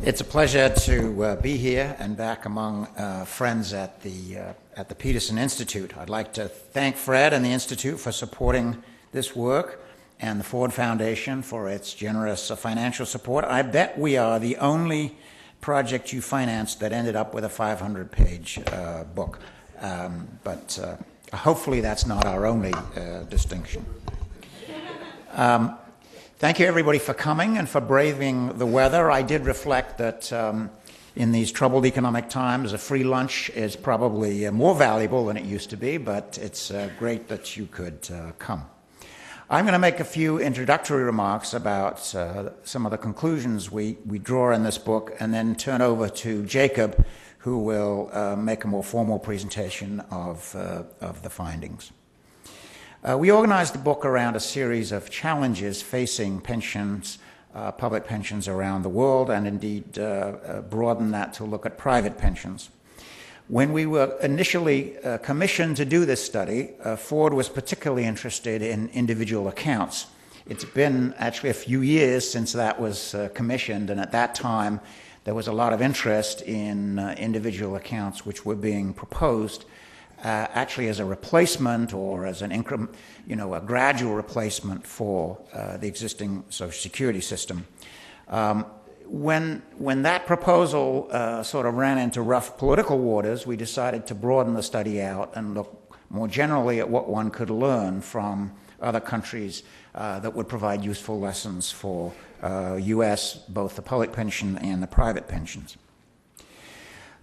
It's a pleasure to be here and back among friends at the Peterson Institute. I'd like to thank Fred and the Institute for supporting this work and the Ford Foundation for its generous financial support. I bet we are the only project you financed that ended up with a 500-page book. But hopefully that's not our only distinction. Thank you, everybody, for coming and for braving the weather. I did reflect that in these troubled economic times, a free lunch is probably more valuable than it used to be, but it's great that you could come. I'm going to make a few introductory remarks about some of the conclusions we draw in this book, and then turn over to Jacob, who will make a more formal presentation of the findings. We organized the book around a series of challenges facing pensions, public pensions around the world, and indeed broadened that to look at private pensions. When we were initially commissioned to do this study, Ford was particularly interested in individual accounts. It's been actually a few years since that was commissioned, and at that time there was a lot of interest in individual accounts which were being proposed actually as a replacement or as an increment, a gradual replacement for the existing Social Security system. When that proposal sort of ran into rough political waters, we decided to broaden the study out and look more generally at what one could learn from other countries that would provide useful lessons for U.S., both the public pension and the private pensions.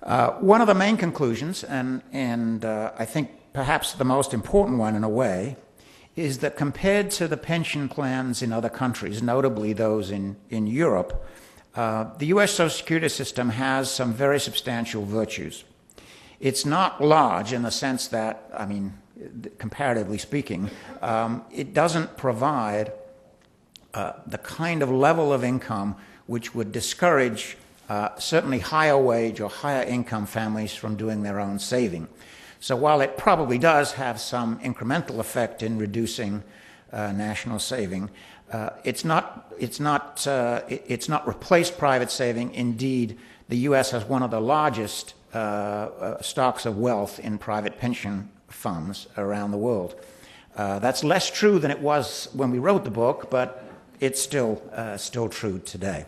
One of the main conclusions, and I think perhaps the most important one in a way, is that compared to the pension plans in other countries, notably those in Europe, the U.S. Social Security system has some very substantial virtues. It's not large in the sense that, comparatively speaking, it doesn't provide the kind of level of income which would discourage certainly higher wage or higher income families from doing their own saving. So while it probably does have some incremental effect in reducing national saving, it's not replaced private saving. Indeed, the U.S. has one of the largest stocks of wealth in private pension funds around the world. That's less true than it was when we wrote the book, but it's still true today.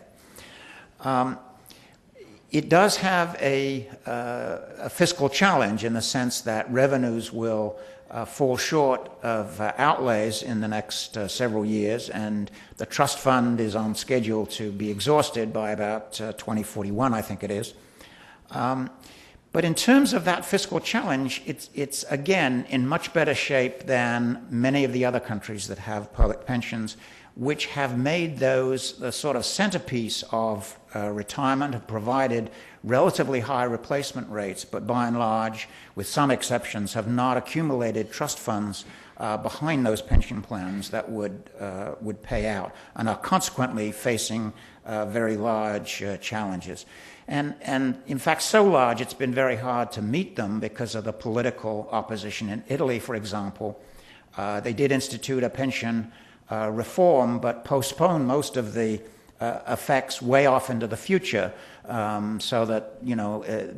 It does have a fiscal challenge in the sense that revenues will fall short of outlays in the next several years, and the trust fund is on schedule to be exhausted by about 2041, I think it is. But in terms of that fiscal challenge, it's again in much better shape than many of the other countries that have public pensions, which have made those the sort of centerpiece of retirement, have provided relatively high replacement rates, but by and large, with some exceptions, have not accumulated trust funds behind those pension plans that would pay out, and are consequently facing very large challenges. And in fact, so large it's been very hard to meet them because of the political opposition. In Italy, for example, they did institute a pension reform, but postponed most of the effects way off into the future, so that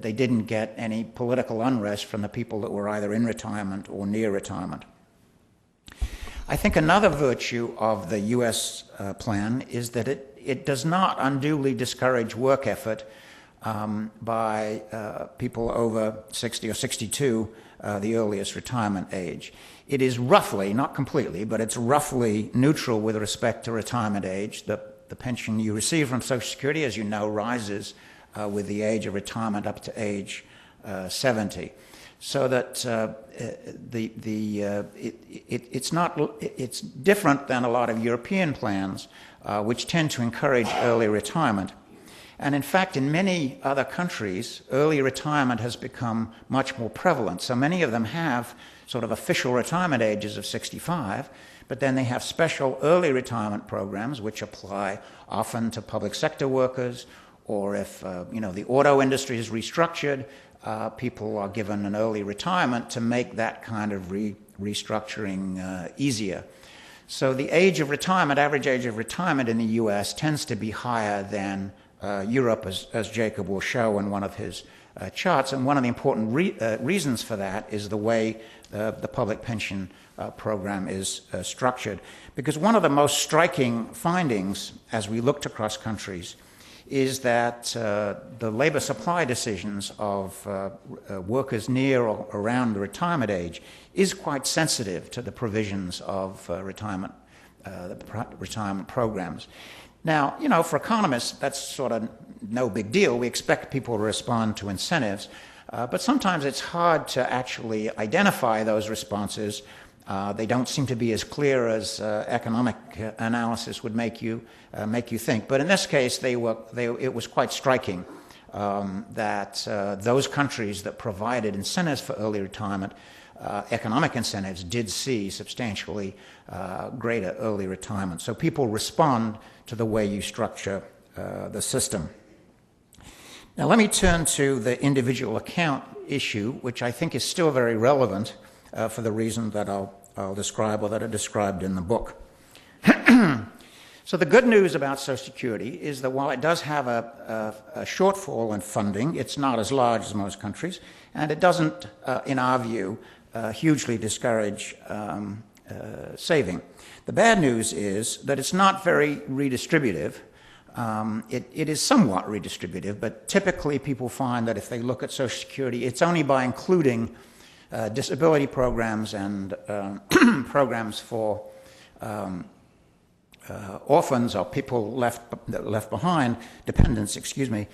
they didn't get any political unrest from the people that were either in retirement or near retirement. I think another virtue of the U.S. plan is that it does not unduly discourage work effort by people over 60 or 62, the earliest retirement age. It is roughly, not completely, but it's roughly neutral with respect to retirement age. The pension you receive from Social Security, as you know, rises with the age of retirement up to age 70. So that it's different than a lot of European plans, which tend to encourage early retirement. And in fact, in many other countries, early retirement has become much more prevalent. So many of them have sort of official retirement ages of 65, but then they have special early retirement programs which apply often to public sector workers, or if the auto industry is restructured, people are given an early retirement to make that kind of restructuring easier. So the age of retirement, average age of retirement in the U.S. tends to be higher than Europe, as Jacob will show in one of his charts. And one of the important reasons for that is the way the public pension program is structured. Because one of the most striking findings as we looked across countries is that the labor supply decisions of workers near or around the retirement age is quite sensitive to the provisions of retirement programs. Now, you know, for economists, that's sort of no big deal. We expect people to respond to incentives, but sometimes it's hard to actually identify those responses. They don't seem to be as clear as economic analysis would make you think. But in this case, it was quite striking that those countries that provided incentives for early retirement, economic incentives, did see substantially greater early retirement. So people respond to the way you structure the system. Now let me turn to the individual account issue, which I think is still very relevant for the reason that I'll describe, or that are described in the book. So the good news about Social Security is that while it does have a shortfall in funding, it's not as large as most countries, and it doesn't, in our view, hugely discourage saving. The bad news is that it's not very redistributive. It is somewhat redistributive, but typically people find that if they look at Social Security, it's only by including disability programs and programs for orphans or people left behind, dependents, excuse me.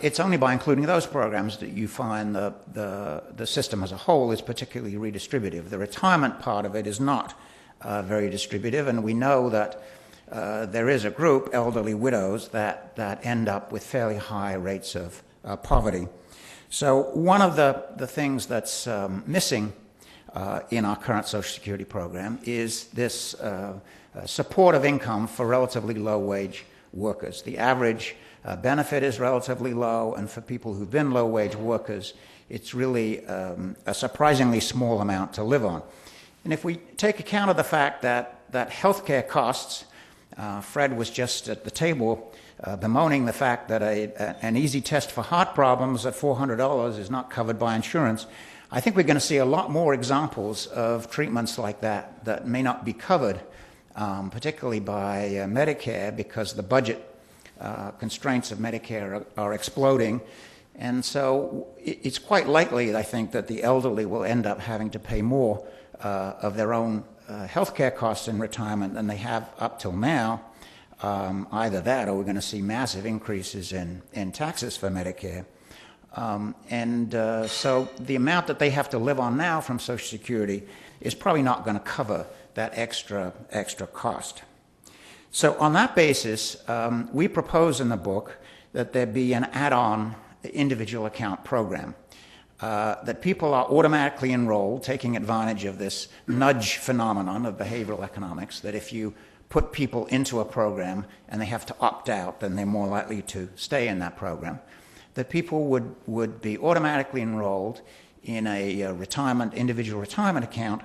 It's only by including those programs that you find the system as a whole is particularly redistributive. The retirement part of it is not very distributive, and we know that there is a group, elderly widows, that end up with fairly high rates of poverty. So one of the things that's missing in our current Social Security program is this support of income for relatively low-wage workers. The average benefit is relatively low, and for people who've been low-wage workers, it's really a surprisingly small amount to live on. And if we take account of the fact that healthcare costs, Fred was just at the table bemoaning the fact that an easy test for heart problems at $400 is not covered by insurance, I think we're going to see a lot more examples of treatments like that may not be covered, particularly by Medicare, because the budget constraints of Medicare are exploding. And so it's quite likely, I think, that the elderly will end up having to pay more of their own healthcare costs in retirement than they have up till now. Either that, or we're going to see massive increases in taxes for Medicare. So the amount that they have to live on now from Social Security is probably not going to cover that extra cost. So on that basis, we propose in the book that there be an add-on individual account program, that people are automatically enrolled, taking advantage of this nudge phenomenon of behavioral economics, that if you put people into a program and they have to opt out, then they're more likely to stay in that program, that people would be automatically enrolled in a individual retirement account,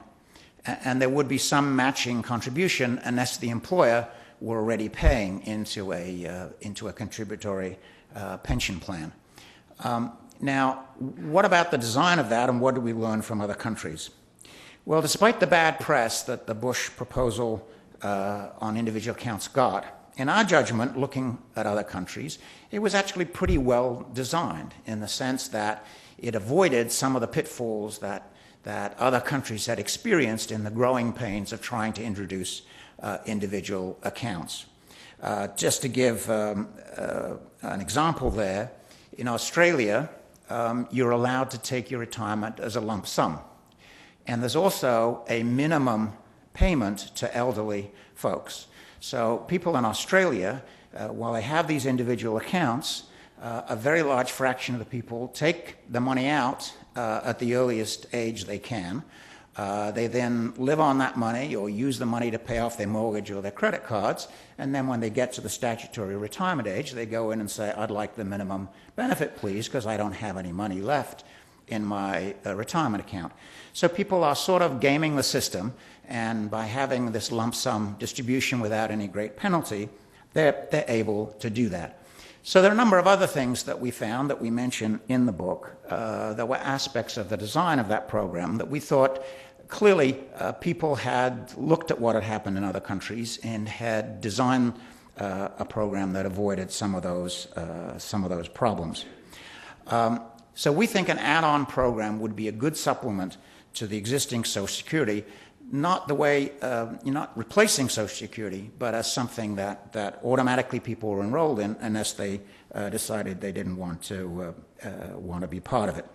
and there would be some matching contribution unless the employer were already paying into a contributory pension plan. Now, what about the design of that, and what do we learn from other countries? Well, despite the bad press that the Bush proposal on individual accounts got, in our judgment, looking at other countries, it was actually pretty well designed in the sense that it avoided some of the pitfalls that other countries had experienced in the growing pains of trying to introduce individual accounts. Just to give an example there, in Australia, you're allowed to take your retirement as a lump sum. And there's also a minimum payment to elderly folks. So people in Australia, while they have these individual accounts, a very large fraction of the people take the money out at the earliest age they can. They then live on that money or use the money to pay off their mortgage or their credit cards, and then when they get to the statutory retirement age, they go in and say, I'd like the minimum benefit, please, because I don't have any money left in my retirement account. So people are sort of gaming the system, and by having this lump sum distribution without any great penalty, they're able to do that. So there are a number of other things that we found that we mention in the book. There were aspects of the design of that program that we thought clearly people had looked at what had happened in other countries and had designed a program that avoided some of those problems. So we think an add-on program would be a good supplement to the existing Social Security, not the way, you're not replacing Social Security, but as something that automatically people were enrolled in unless they decided they didn't want to be part of it.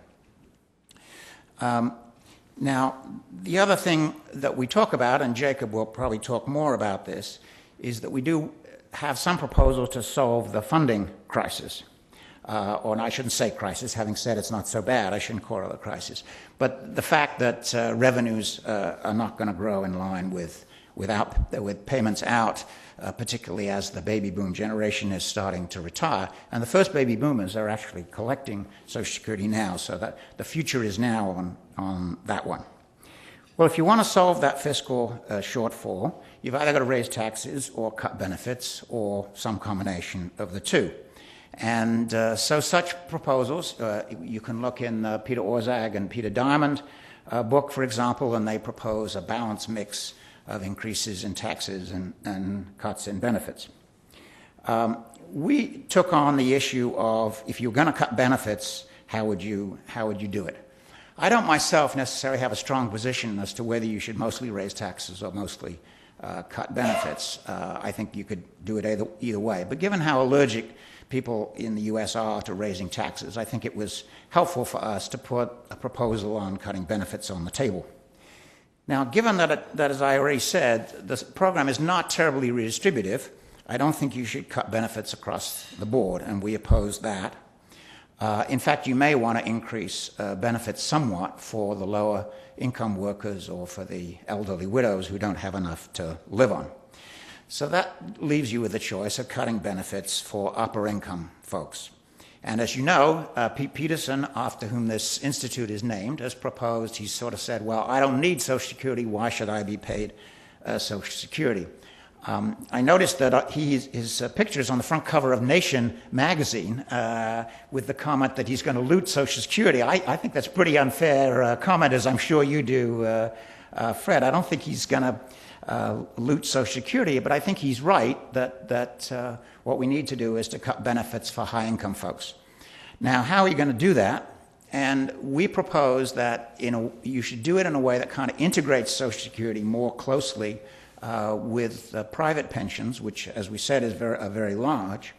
Now, the other thing that we talk about, and Jacob will probably talk more about this, is that we do have some proposal to solve the funding crisis. Or I shouldn't say crisis, having said it's not so bad, I shouldn't call it a crisis. But the fact that revenues are not going to grow in line with payments out, particularly as the baby boom generation is starting to retire. And the first baby boomers are actually collecting Social Security now, so that the future is now on that one. Well, if you want to solve that fiscal shortfall, you've either got to raise taxes or cut benefits or some combination of the two. And so such proposals, you can look in Peter Orszag and Peter Diamond book, for example, and they propose a balanced mix of increases in taxes and cuts in benefits. We took on the issue of if you're going to cut benefits, how would you do it? I don't myself necessarily have a strong position as to whether you should mostly raise taxes or mostly cut benefits. I think you could do it either way. But given how allergic people in the U.S. are to raising taxes, I think it was helpful for us to put a proposal on cutting benefits on the table. Now, given that as I already said, the program is not terribly redistributive, I don't think you should cut benefits across the board, and we oppose that. In fact, you may want to increase benefits somewhat for the lower income workers or for the elderly widows who don't have enough to live on. So that leaves you with the choice of cutting benefits for upper income folks. And as you know, Pete Peterson, after whom this institute is named, has proposed, he sort of said, well, I don't need Social Security, why should I be paid Social Security? I noticed that his picture is on the front cover of Nation magazine with the comment that he's going to loot Social Security. I think that's a pretty unfair comment, as I'm sure you do, Fred. I don't think he's going to loot Social Security, but I think he's right that what we need to do is to cut benefits for high-income folks. Now, how are you going to do that? And we propose that you should do it in a way that kind of integrates Social Security more closely with private pensions, which, as we said, are very large.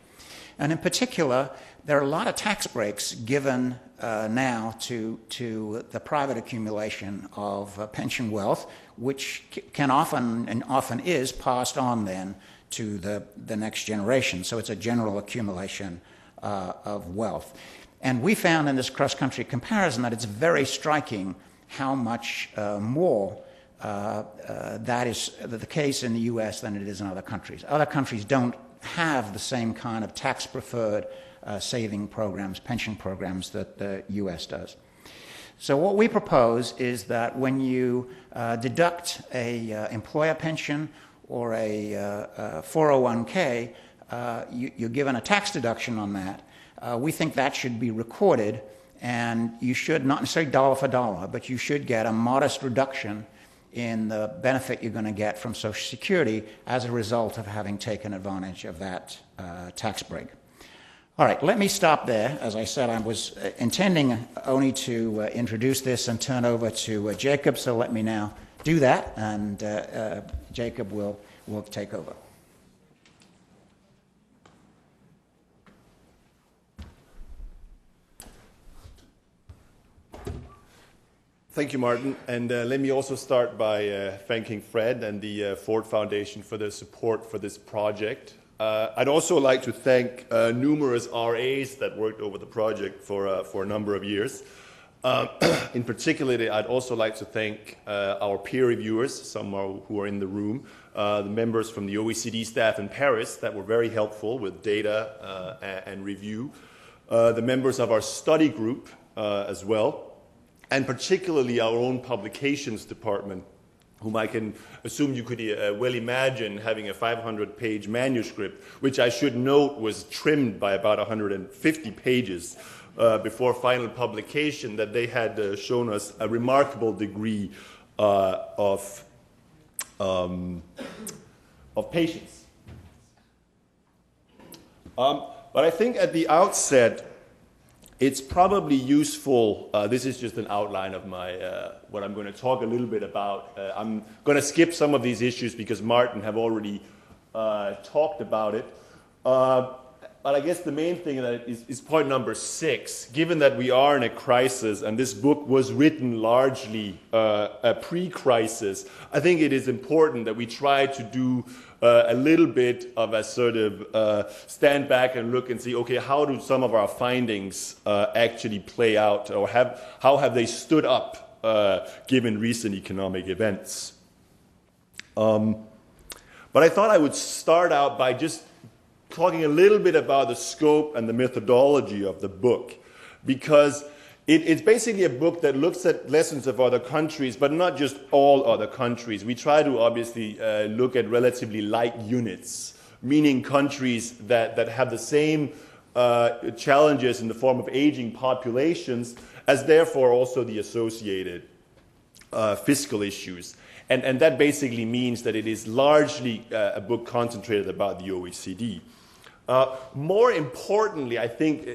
And in particular, there are a lot of tax breaks given now to the private accumulation of pension wealth, which can often is passed on then to the next generation. So it's a general accumulation of wealth. And we found in this cross-country comparison that it's very striking how much more that is the case in the U.S. than it is in other countries. Other countries don't have the same kind of tax-preferred saving programs, pension programs that the U.S. does. So what we propose is that when you deduct a employer pension or a 401k, you're given a tax deduction on that. We think that should be recorded, and you should, not necessarily dollar for dollar, but you should get a modest reduction in the benefit you're going to get from Social Security as a result of having taken advantage of that tax break. All right, let me stop there. As I said, I was intending only to introduce this and turn over to Jacob, so let me now do that, and Jacob will take over. Thank you, Martin. And let me also start by thanking Fred and the Ford Foundation for their support for this project. I'd also like to thank numerous RAs that worked over the project for a number of years. In particular, I'd also like to thank our peer reviewers, some who are in the room, the members from the OECD staff in Paris that were very helpful with data and review, the members of our study group as well, and particularly our own publications department, whom I can assume you could well imagine having a 500-page manuscript, which I should note was trimmed by about 150 pages before final publication, that they had shown us a remarkable degree of patience. But I think at the outset, it's probably useful. This is just an outline of my what I'm going to talk a little bit about. I'm going to skip some of these issues because Martin have already talked about it. But I guess the main thing that is point number 6. Given that we are in a crisis, and this book was written largely a pre-crisis, I think it is important that we try to do a little bit of a sort of stand back and look and see, okay, how do some of our findings actually play out, or how have they stood up given recent economic events? But I thought I would start out by just talking a little bit about the scope and the methodology of the book, because it's basically a book that looks at lessons of other countries, but not just all other countries. We try to obviously look at relatively light units, meaning countries that have the same challenges in the form of aging populations as therefore also the associated fiscal issues. And that basically means that it is largely a book concentrated about the OECD. More importantly, I think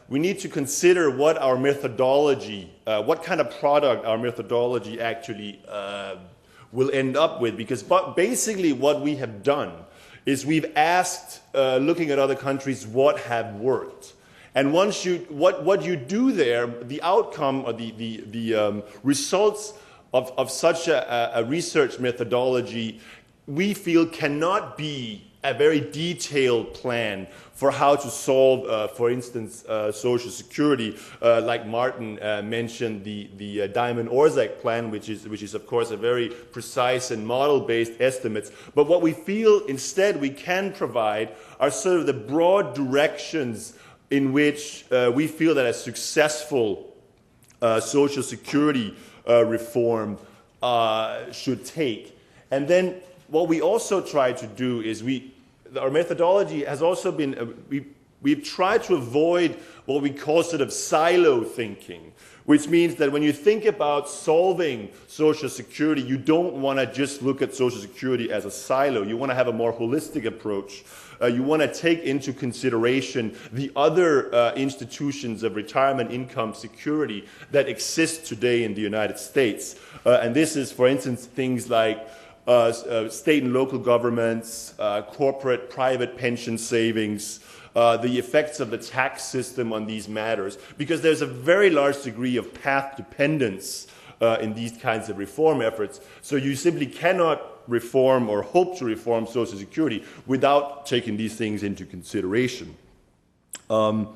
we need to consider what our methodology, what kind of product our methodology actually will end up with, because basically what we have done is we've asked, looking at other countries, what have worked. And once what you do there, the outcome or the results of such a research methodology, we feel cannot be a very detailed plan for how to solve, for instance, Social Security, like Martin mentioned, the Diamond-Orszag plan, which is of course a very precise and model-based estimates. But what we feel instead we can provide are sort of the broad directions in which we feel that a successful Social Security reform should take. And then what we also try to do is our methodology has also been, we've tried to avoid what we call sort of silo thinking, which means that when you think about solving Social Security, you don't want to just look at Social Security as a silo. You want to have a more holistic approach. You want to take into consideration the other institutions of retirement income security that exist today in the United States. And this is, for instance, things like state and local governments, corporate private pension savings, the effects of the tax system on these matters, because there's a very large degree of path dependence in these kinds of reform efforts. So you simply cannot reform or hope to reform Social Security without taking these things into consideration. I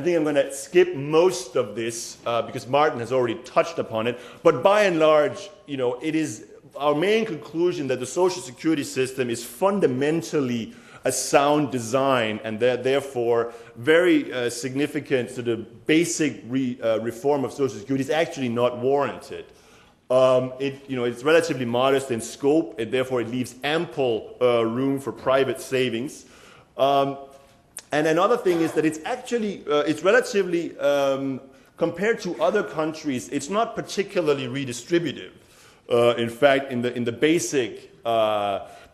think I'm going to skip most of this because Martin has already touched upon it, but by and large, it is our main conclusion that the Social Security system is fundamentally a sound design, and that therefore very significant sort of basic reform of Social Security is actually not warranted. It's relatively modest in scope, and therefore it leaves ample room for private savings. And another thing is that it's actually it's relatively compared to other countries, it's not particularly redistributive. In fact, in the basic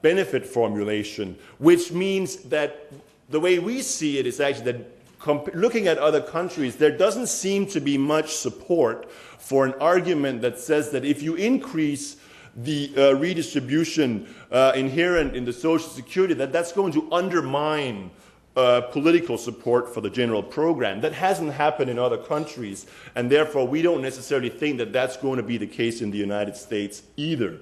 benefit formulation, which means that the way we see it is actually that looking at other countries, there doesn't seem to be much support for an argument that says that if you increase the redistribution inherent in the Social Security, that's going to undermine political support for the general program. That hasn't happened in other countries, and therefore we don't necessarily think that that's going to be the case in the United States either.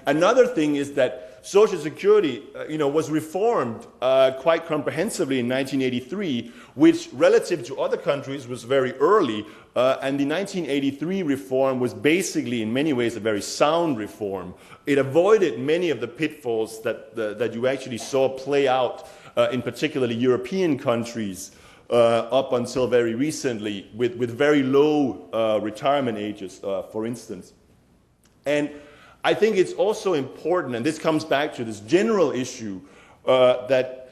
Another thing is that Social Security was reformed quite comprehensively in 1983, which relative to other countries was very early, and the 1983 reform was basically in many ways a very sound reform. It avoided many of the pitfalls that you actually saw play out in particularly European countries up until very recently with very low retirement ages, for instance. And I think it's also important, and this comes back to this general issue, that,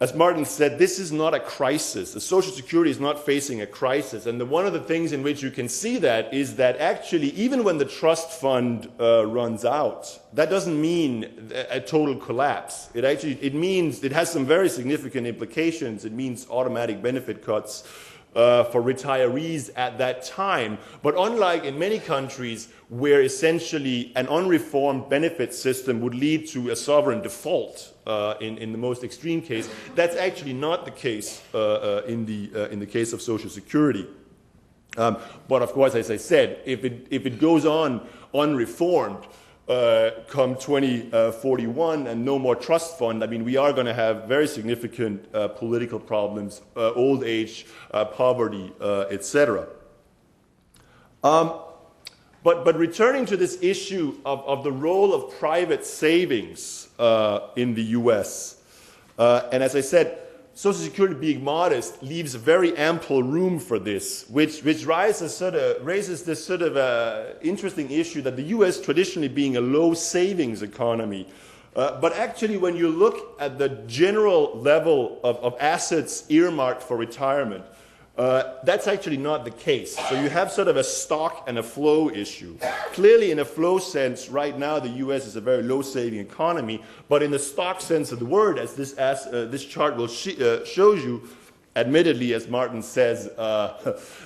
as Martin said, this is not a crisis. The Social Security is not facing a crisis. And one of the things in which you can see that is that actually, even when the trust fund runs out, that doesn't mean a total collapse. It means, it has some very significant implications. It means automatic benefit cuts for retirees at that time. But unlike in many countries where essentially an unreformed benefit system would lead to a sovereign default in the most extreme case, that's actually not the case in the case of Social Security. But of course, as I said, if it goes on unreformed, come 2041 and no more trust fund, I mean, we are going to have very significant political problems, old age, poverty, etc. But returning to this issue of the role of private savings in the U.S., and as I said, Social Security being modest leaves very ample room for this, which raises this sort of interesting issue that the U.S. traditionally being a low savings economy, but actually when you look at the general level of assets earmarked for retirement, that's actually not the case. So you have sort of a stock and a flow issue. Clearly, in a flow sense, right now the U.S. is a very low-saving economy, but in the stock sense of the word, as this chart will shows you, admittedly, as Martin says,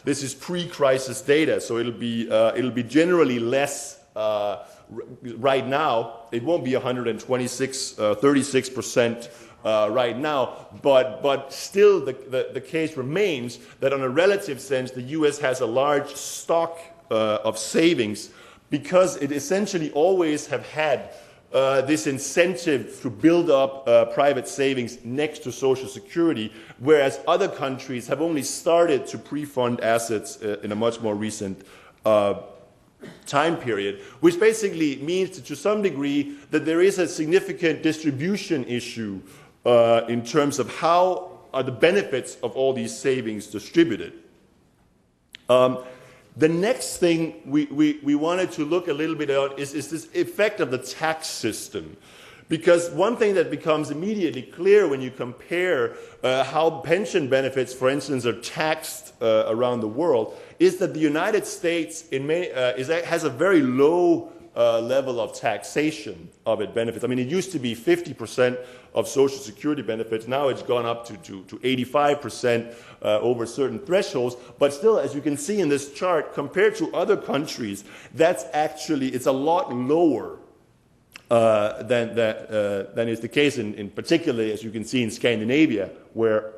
this is pre-crisis data, so it'll be generally less. Right now, it won't be 36% right now, but still the case remains that on a relative sense, the U.S. has a large stock of savings because it essentially always have had this incentive to build up private savings next to Social Security, whereas other countries have only started to pre-fund assets in a much more recent time period, which basically means to some degree that there is a significant distribution issue in terms of how are the benefits of all these savings distributed. The next thing we wanted to look a little bit at is this effect of the tax system. Because one thing that becomes immediately clear when you compare how pension benefits, for instance, are taxed around the world, is that the United States has a very low level of taxation of its benefits. I mean, it used to be 50% of Social Security benefits. Now it's gone up to 85% over certain thresholds. But still, as you can see in this chart, compared to other countries, it's a lot lower than is the case in particularly, as you can see, in Scandinavia, where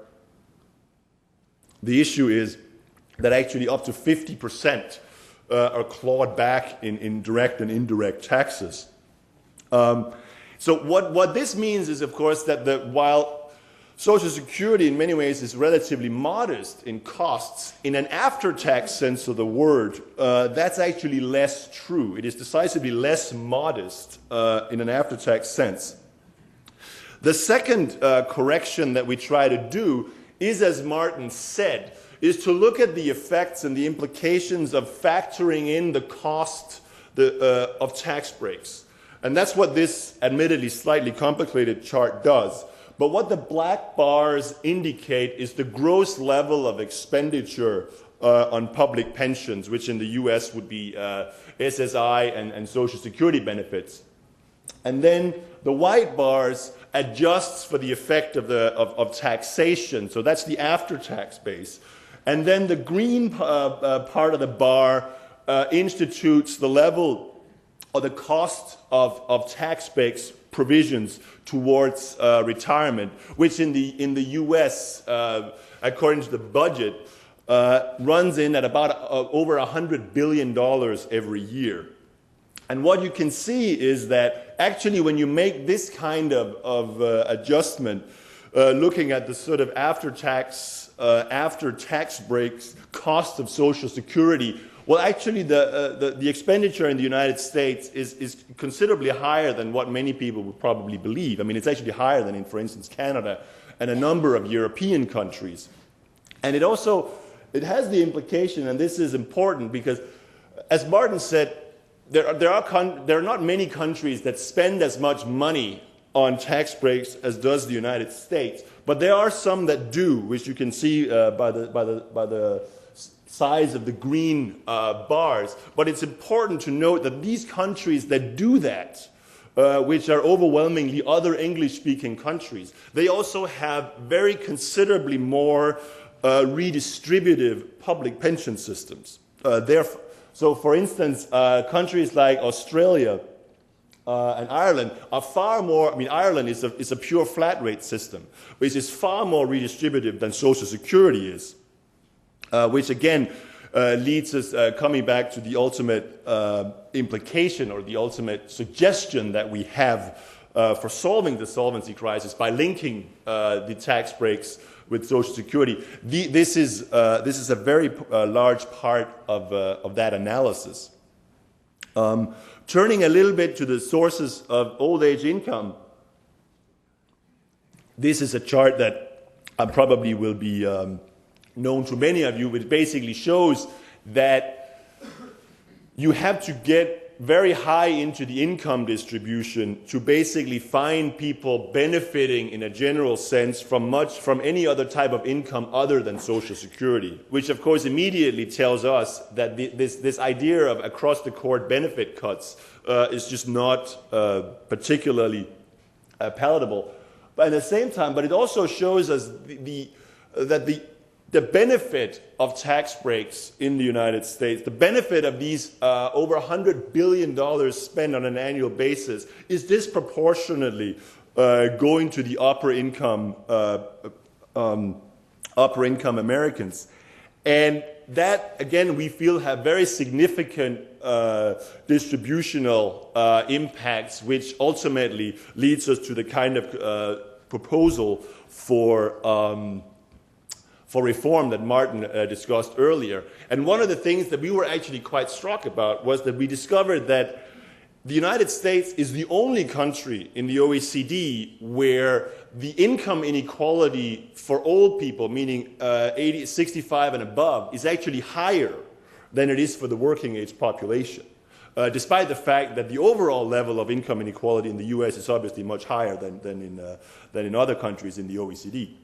the issue is that actually up to 50% are clawed back in direct and indirect taxes. So what this means is, of course, that while Social Security in many ways is relatively modest in costs, in an after-tax sense of the word, that's actually less true. It is decisively less modest in an after-tax sense. The second correction that we try to do is, as Martin said, is to look at the effects and the implications of factoring in the cost of tax breaks. And that's what this admittedly slightly complicated chart does. But what the black bars indicate is the gross level of expenditure on public pensions, which in the US would be SSI and Social Security benefits. And then the white bars adjusts for the effect of taxation. So that's the after-tax base. And then the green part of the bar institutes the level or the cost of tax breaks provisions towards retirement, which in the U.S., according to the budget, runs in at about over $100 billion every year. And what you can see is that actually when you make this kind of adjustment, looking at the sort of after tax breaks cost of Social Security, well, actually the expenditure in the United States is considerably higher than what many people would probably believe. I mean, it's actually higher than in, for instance, Canada and a number of European countries. And it has the implication, and this is important because, as Martin said, there are not many countries that spend as much money on tax breaks as does the United States, but there are some that do, which you can see by the size of the green bars. But it's important to note that these countries that do that, which are overwhelmingly other English-speaking countries, they also have very considerably more redistributive public pension systems. So, for instance, countries like Australia and Ireland are far more. I mean, Ireland is a pure flat rate system, which is far more redistributive than Social Security is, which again leads us coming back to the ultimate implication or the ultimate suggestion that we have for solving the solvency crisis by linking the tax breaks with Social Security. This is a very large part of that analysis. Turning a little bit to the sources of old age income, this is a chart that probably will be known to many of you, which basically shows that you have to get very high into the income distribution to basically find people benefiting in a general sense from any other type of income other than Social Security, which of course immediately tells us that this idea of across-the-board benefit cuts is just not particularly palatable. But at the same time, but it also shows us that the benefit of tax breaks in the United States, the benefit of these over $100 billion spent on an annual basis is disproportionately going to the upper income Americans. And that, again, we feel have very significant distributional impacts, which ultimately leads us to the kind of proposal for reform that Martin discussed earlier. And one of the things that we were actually quite struck about was that we discovered that the United States is the only country in the OECD where the income inequality for old people, meaning 65 and above, is actually higher than it is for the working age population, despite the fact that the overall level of income inequality in the US is obviously much higher than in other countries in the OECD.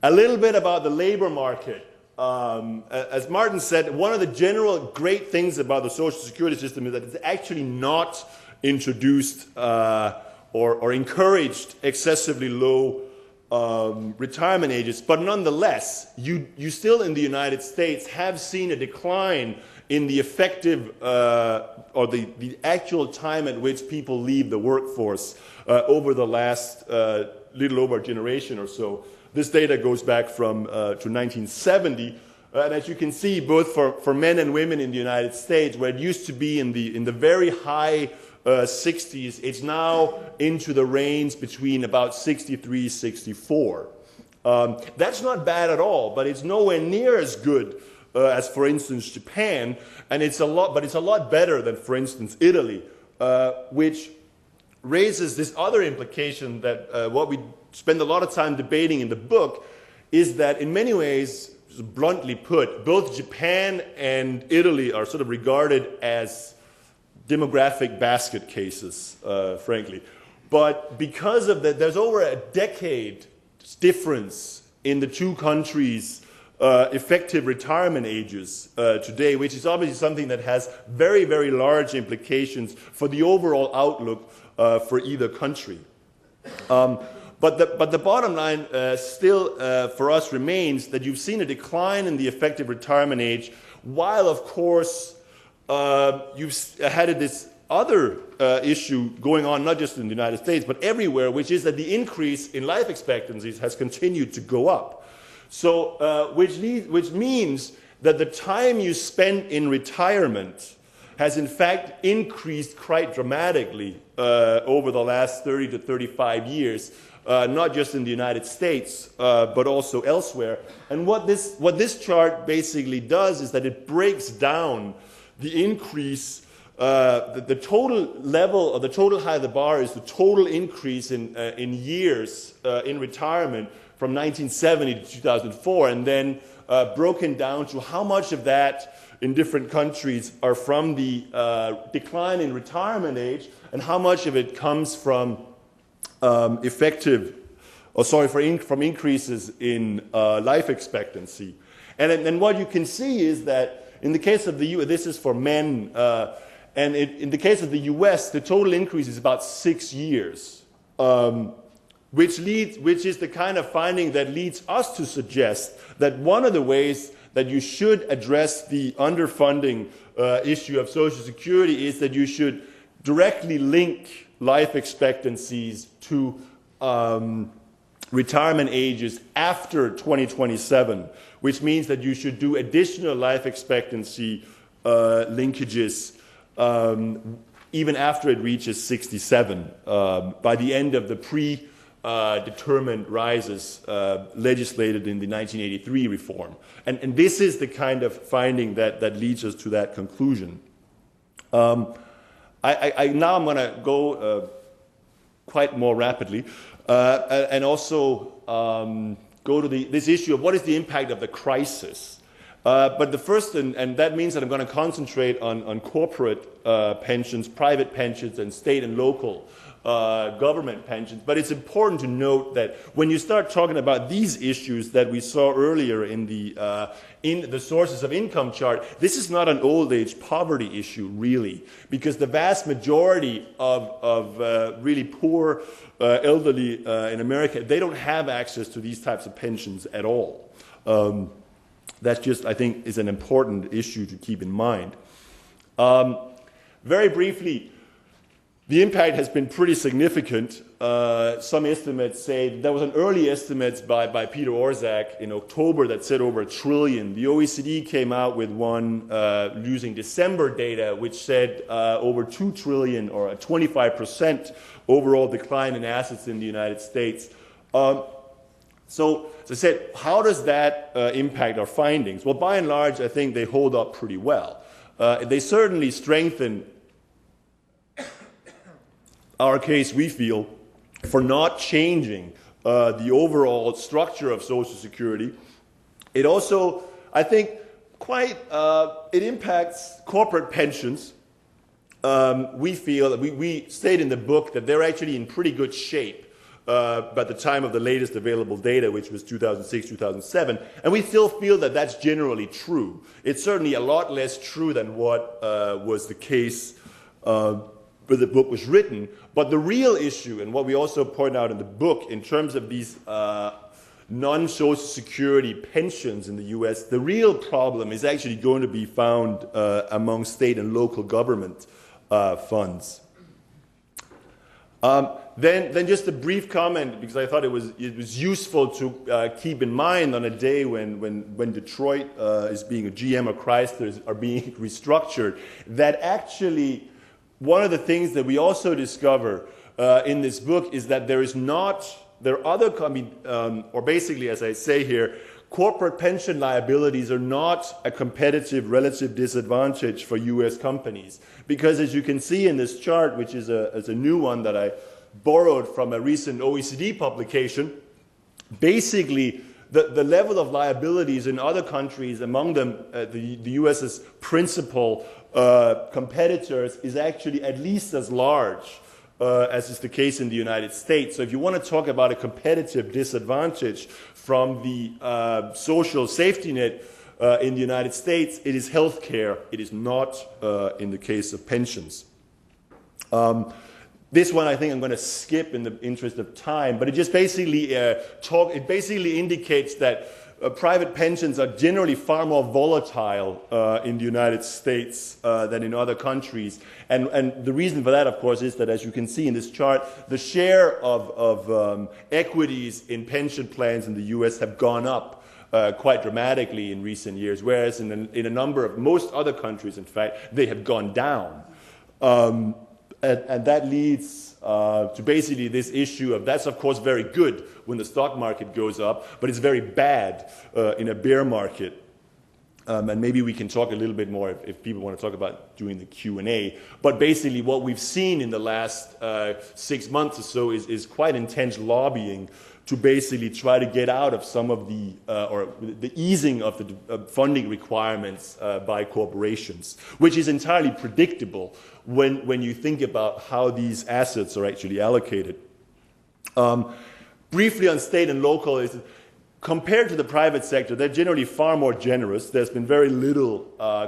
A little bit about the labor market. As Martin said, one of the general great things about the Social Security system is that it's actually not introduced or encouraged excessively low retirement ages. But nonetheless, you still in the United States have seen a decline in the effective or the actual time at which people leave the workforce over the last little over a generation or so. This data goes back to 1970, and as you can see, both for men and women in the United States, where it used to be in the very high 60s, it's now into the range between about 63, 64. That's not bad at all, but it's nowhere near as good as, for instance, Japan, and it's a lot better than, for instance, Italy, which raises this other implication that what we spend a lot of time debating in the book is that in many ways, bluntly put, both Japan and Italy are sort of regarded as demographic basket cases, frankly. But because of that, there's over a decade difference in the two countries' effective retirement ages today, which is obviously something that has very, very large implications for the overall outlook for either country. But the bottom line still for us remains that you've seen a decline in the effective retirement age, while of course you've had this other issue going on not just in the United States but everywhere, which is that the increase in life expectancies has continued to go up. So which means that the time you spend in retirement has in fact increased quite dramatically over the last 30 to 35 years. Not just in the United States, but also elsewhere. And what this chart basically does is that it breaks down the increase the total level, or the total height of the bar is the total increase in years in retirement from 1970 to 2004, and then broken down to how much of that in different countries are from the decline in retirement age, and how much of it comes from from increases in life expectancy. And what you can see is that in the case of the U.S., this is for men, and in the case of the U.S., the total increase is about 6 years, which is the kind of finding that leads us to suggest that one of the ways that you should address the underfunding issue of Social Security is that you should directly link life expectancies to retirement ages after 2027, which means that you should do additional life expectancy linkages even after it reaches 67 by the end of the predetermined rises legislated in the 1983 reform. And this is the kind of finding that leads us to that conclusion. Now I'm going to go quite more rapidly and also go to this issue of what is the impact of the crisis. But the first, and that means that I'm going to concentrate on corporate pensions, private pensions, and state and local government pensions. But it's important to note that when you start talking about these issues that we saw earlier in the sources of income chart, this is not an old age poverty issue, really, because the vast majority of really poor elderly in America, they don't have access to these types of pensions at all. That just, I think, is an important issue to keep in mind. Very briefly, the impact has been pretty significant. Some estimates say, there was an early estimate by Peter Orszag in October that said over $1 trillion. The OECD came out with one using December data, which said over $2 trillion, or a 25% overall decline in assets in the United States. So, as I said, how does that impact our findings? Well, by and large, I think they hold up pretty well. They certainly strengthen our case, we feel, for not changing the overall structure of Social Security. It also, I think, it impacts corporate pensions. We feel that we state in the book that they're actually in pretty good shape by the time of the latest available data, which was 2006, 2007. And we still feel that that's generally true. It's certainly a lot less true than what was the case when the book was written. But the real issue, and what we also point out in the book, in terms of these non-Social Security pensions in the U.S., the real problem is actually going to be found among state and local government funds. Then just a brief comment, because I thought it was useful to keep in mind on a day when Detroit is being, a GM or Chrysler are being restructured, that actually one of the things that we also discover in this book is that there are other, or basically, as I say here, corporate pension liabilities are not a competitive relative disadvantage for U.S. companies. Because as you can see in this chart, which is a new one that I borrowed from a recent OECD publication, basically the level of liabilities in other countries, among them the U.S.'s principal competitors, is actually at least as large as is the case in the United States. So if you want to talk about a competitive disadvantage from the social safety net in the United States, it is healthcare. It is not in the case of pensions. This one I think I'm going to skip in the interest of time, but it just basically indicates that private pensions are generally far more volatile in the United States than in other countries. And the reason for that, of course, is that, as you can see in this chart, the share of equities in pension plans in the U.S. have gone up quite dramatically in recent years, whereas in a number of most other countries, in fact, they have gone down. And that leads to basically this issue of, that's of course very good when the stock market goes up, but it's very bad in a bear market. And maybe we can talk a little bit more if people want to talk about doing the Q&A. But basically what we've seen in the last 6 months or so is quite intense lobbying to basically try to get out of some of the easing of the funding requirements by corporations, which is entirely predictable when you think about how these assets are actually allocated. Briefly on state and local, compared to the private sector, they're generally far more generous. There's been very little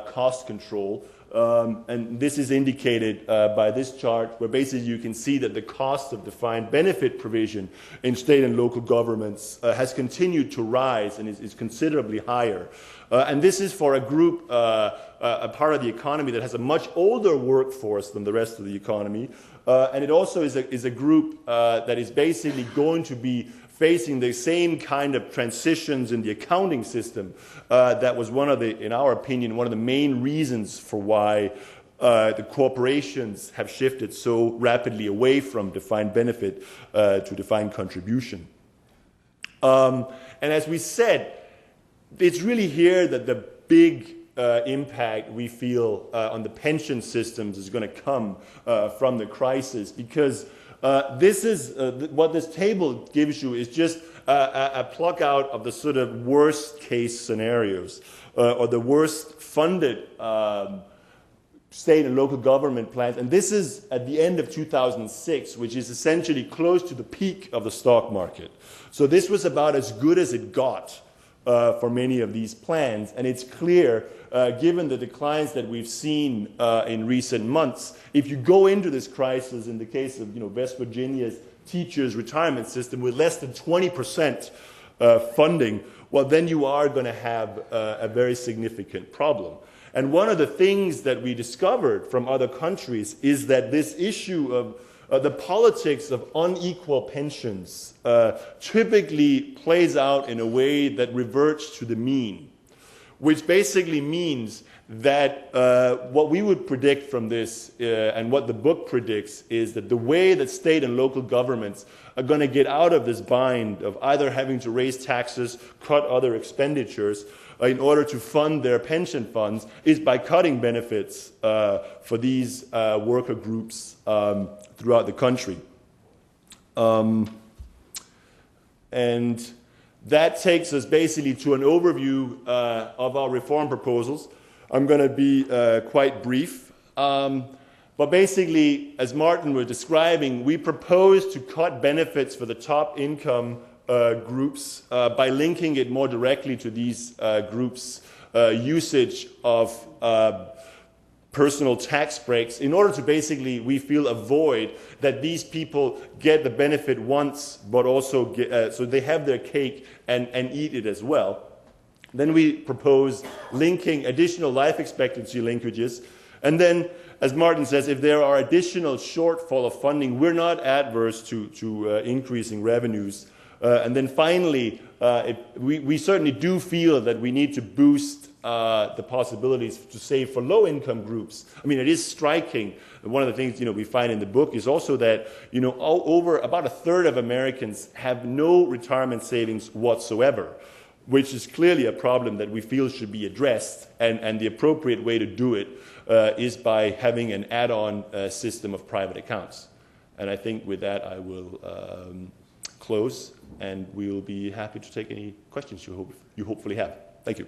cost control. And this is indicated by this chart, where basically you can see that the cost of defined benefit provision in state and local governments has continued to rise and is considerably higher. And this is for a group, a part of the economy that has a much older workforce than the rest of the economy. And it also is a group that is basically going to be facing the same kind of transitions in the accounting system that was in our opinion, one of the main reasons for why the corporations have shifted so rapidly away from defined benefit to defined contribution. And as we said, it's really here that the big impact we feel on the pension systems is going to come from the crisis, because this is what this table gives you is just a pluck out of the sort of worst case scenarios or the worst funded state and local government plans. And this is at the end of 2006, which is essentially close to the peak of the stock market. So this was about as good as it got for many of these plans. And it's clear, given the declines that we've seen in recent months, if you go into this crisis, in the case of West Virginia's teachers' retirement system, with less than 20% funding, well, then you are going to have a very significant problem. And one of the things that we discovered from other countries is that this issue of the politics of unequal pensions typically plays out in a way that reverts to the mean, which basically means that what we would predict from this and what the book predicts is that the way that state and local governments are going to get out of this bind of either having to raise taxes, cut other expenditures in order to fund their pension funds is by cutting benefits for these worker groups throughout the country. And that takes us basically to an overview of our reform proposals. I'm going to be quite brief. But basically, as Martin was describing, we propose to cut benefits for the top income groups by linking it more directly to these groups' usage of personal tax breaks in order to basically, we feel, avoid that these people get the benefit once, but also get, so they have their cake and eat it as well. Then we propose linking additional life expectancy linkages. And then, as Martin says, if there are additional shortfall of funding, we're not adverse to increasing revenues. And then finally, we certainly do feel that we need to boost the possibilities to save for low-income groups. I mean, it is striking. One of the things we find in the book is also that over about a third of Americans have no retirement savings whatsoever, which is clearly a problem that we feel should be addressed. And the appropriate way to do it is by having an add-on system of private accounts. And I think with that I will close, and we will be happy to take any questions you hopefully have. Thank you.